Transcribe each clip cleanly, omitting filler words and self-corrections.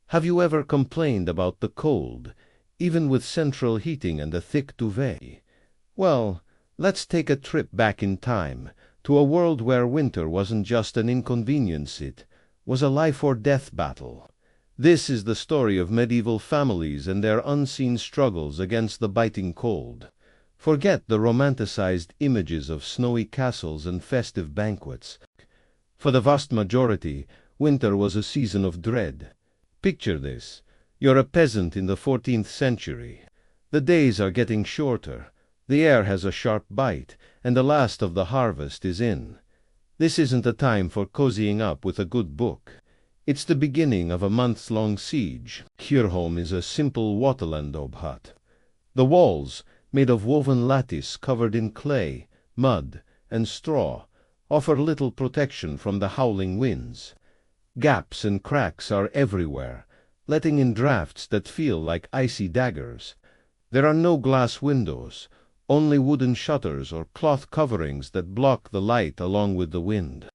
Have you ever complained about the cold, even with central heating and a thick duvet? Well, let's take a trip back in time, to a world where winter wasn't just an inconvenience, it was a life-or-death battle. This is the story of medieval families and their unseen struggles against the biting cold. Forget the romanticized images of snowy castles and festive banquets. For the vast majority, winter was a season of dread. Picture this. You're a peasant in the 14th century. The days are getting shorter. The air has a sharp bite, and the last of the harvest is in. This isn't a time for cozying up with a good book. It's the beginning of a months-long siege. Your home is a simple wattle daub hut. The walls, made of woven lattice covered in clay, mud, and straw, offer little protection from the howling winds. Gaps and cracks are everywhere, letting in drafts that feel like icy daggers. There are no glass windows, only wooden shutters or cloth coverings that block the light along with the wind.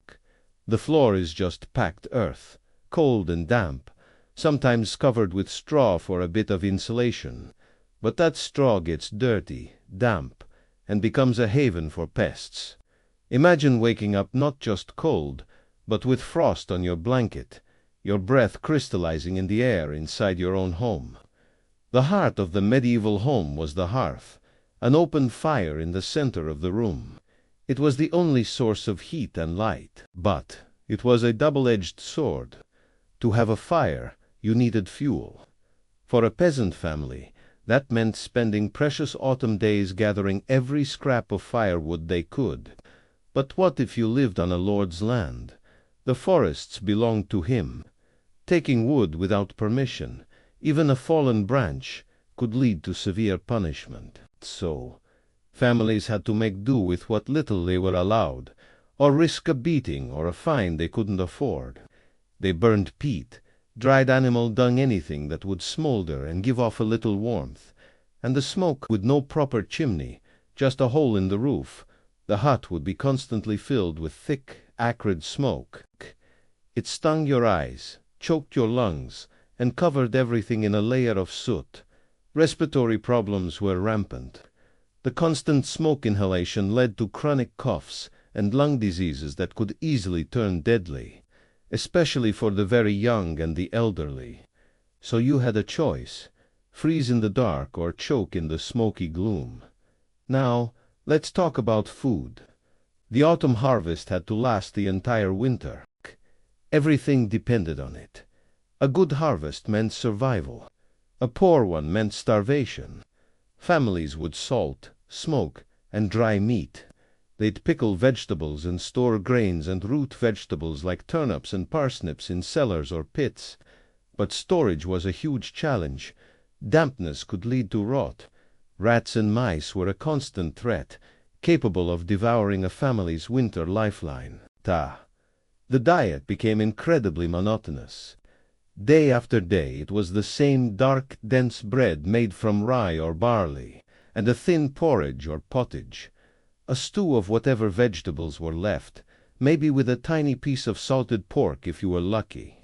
The floor is just packed earth, cold and damp, sometimes covered with straw for a bit of insulation. But that straw gets dirty, damp, and becomes a haven for pests. Imagine waking up not just cold, but with frost on your blanket, your breath crystallizing in the air inside your own home. The heart of the medieval home was the hearth, an open fire in the center of the room. It was the only source of heat and light, but it was a double-edged sword. To have a fire, you needed fuel. For a peasant family, that meant spending precious autumn days gathering every scrap of firewood they could. But what if you lived on a lord's land? The forests belonged to him. Taking wood without permission, even a fallen branch, could lead to severe punishment. So, families had to make do with what little they were allowed, or risk a beating or a fine they couldn't afford. They burned peat, dried animal dung, anything that would smolder and give off a little warmth. And the smoke, with no proper chimney, just a hole in the roof, the hut would be constantly filled with thick, acrid smoke. It stung your eyes, choked your lungs, and covered everything in a layer of soot. Respiratory problems were rampant. The constant smoke inhalation led to chronic coughs and lung diseases that could easily turn deadly, especially for the very young and the elderly. So you had a choice: freeze in the dark or choke in the smoky gloom. Now, let's talk about food. The autumn harvest had to last the entire winter. Everything depended on it. A good harvest meant survival. A poor one meant starvation. Families would salt, smoke, and dry meat. They'd pickle vegetables and store grains and root vegetables like turnips and parsnips in cellars or pits. But storage was a huge challenge. Dampness could lead to rot. Rats and mice were a constant threat, capable of devouring a family's winter lifeline. The diet became incredibly monotonous. Day after day it was the same dark, dense bread made from rye or barley, and a thin porridge or pottage. A stew of whatever vegetables were left, maybe with a tiny piece of salted pork if you were lucky.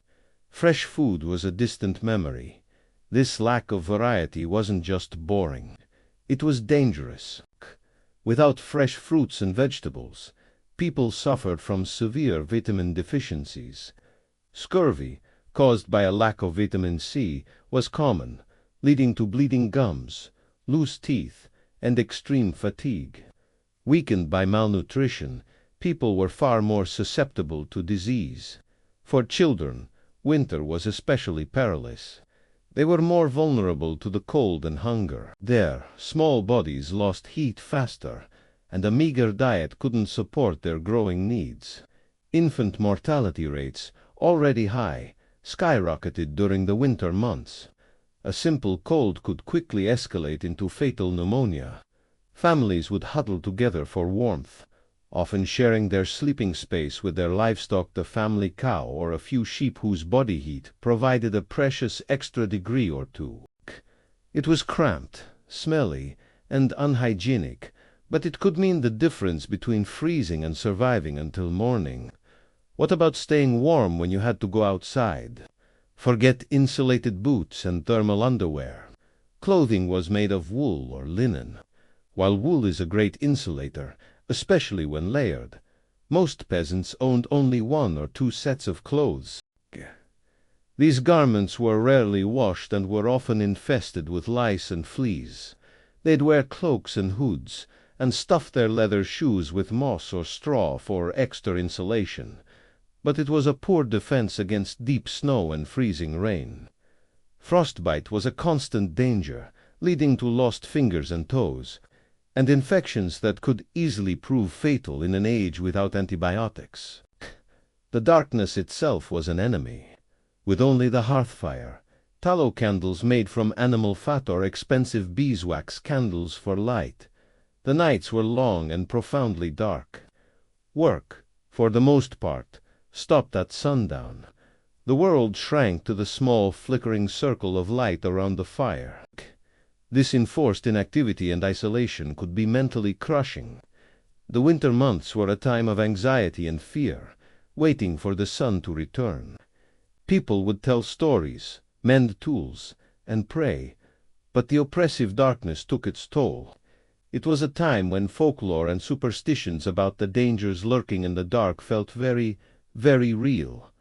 Fresh food was a distant memory. This lack of variety wasn't just boring. It was dangerous. Without fresh fruits and vegetables, people suffered from severe vitamin deficiencies. Scurvy, caused by a lack of vitamin C, was common, leading to bleeding gums, loose teeth, and extreme fatigue. Weakened by malnutrition, people were far more susceptible to disease. For children, winter was especially perilous. They were more vulnerable to the cold and hunger. Their small bodies lost heat faster, and a meager diet couldn't support their growing needs. Infant mortality rates, already high, skyrocketed during the winter months. A simple cold could quickly escalate into fatal pneumonia. Families would huddle together for warmth, often sharing their sleeping space with their livestock, the family cow or a few sheep whose body heat provided a precious extra degree or two. It was cramped, smelly, and unhygienic, but it could mean the difference between freezing and surviving until morning. What about staying warm when you had to go outside? Forget insulated boots and thermal underwear. Clothing was made of wool or linen. While wool is a great insulator, especially when layered, most peasants owned only 1 or 2 sets of clothes. These garments were rarely washed and were often infested with lice and fleas. They'd wear cloaks and hoods, and stuff their leather shoes with moss or straw for extra insulation. But it was a poor defense against deep snow and freezing rain. Frostbite was a constant danger, leading to lost fingers and toes, and infections that could easily prove fatal in an age without antibiotics. The darkness itself was an enemy. With only the hearth fire, tallow candles made from animal fat or expensive beeswax candles for light, the nights were long and profoundly dark. Work, for the most part, stopped at sundown. The world shrank to the small flickering circle of light around the fire. This enforced inactivity and isolation could be mentally crushing. The winter months were a time of anxiety and fear, waiting for the sun to return. People would tell stories, mend tools, and pray, but the oppressive darkness took its toll. It was a time when folklore and superstitions about the dangers lurking in the dark felt very, very real.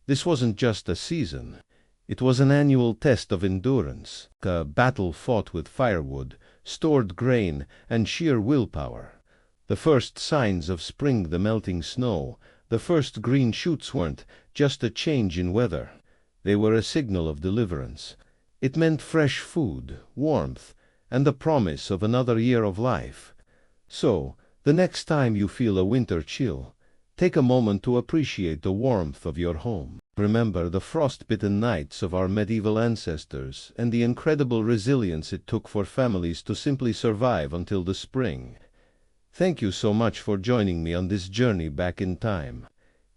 This wasn't just a season. It was an annual test of endurance, a battle fought with firewood, stored grain, and sheer willpower. The first signs of spring, the melting snow, the first green shoots weren't just a change in weather. They were a signal of deliverance. It meant fresh food, warmth, and the promise of another year of life. So, the next time you feel a winter chill, take a moment to appreciate the warmth of your home. Remember the frost-bitten nights of our medieval ancestors and the incredible resilience it took for families to simply survive until the spring. Thank you so much for joining me on this journey back in time.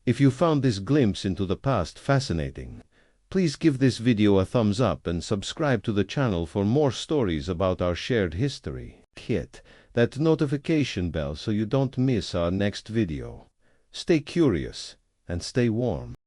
If you found this glimpse into the past fascinating, please give this video a thumbs up and subscribe to the channel for more stories about our shared history. Hit that notification bell so you don't miss our next video. Stay curious and stay warm.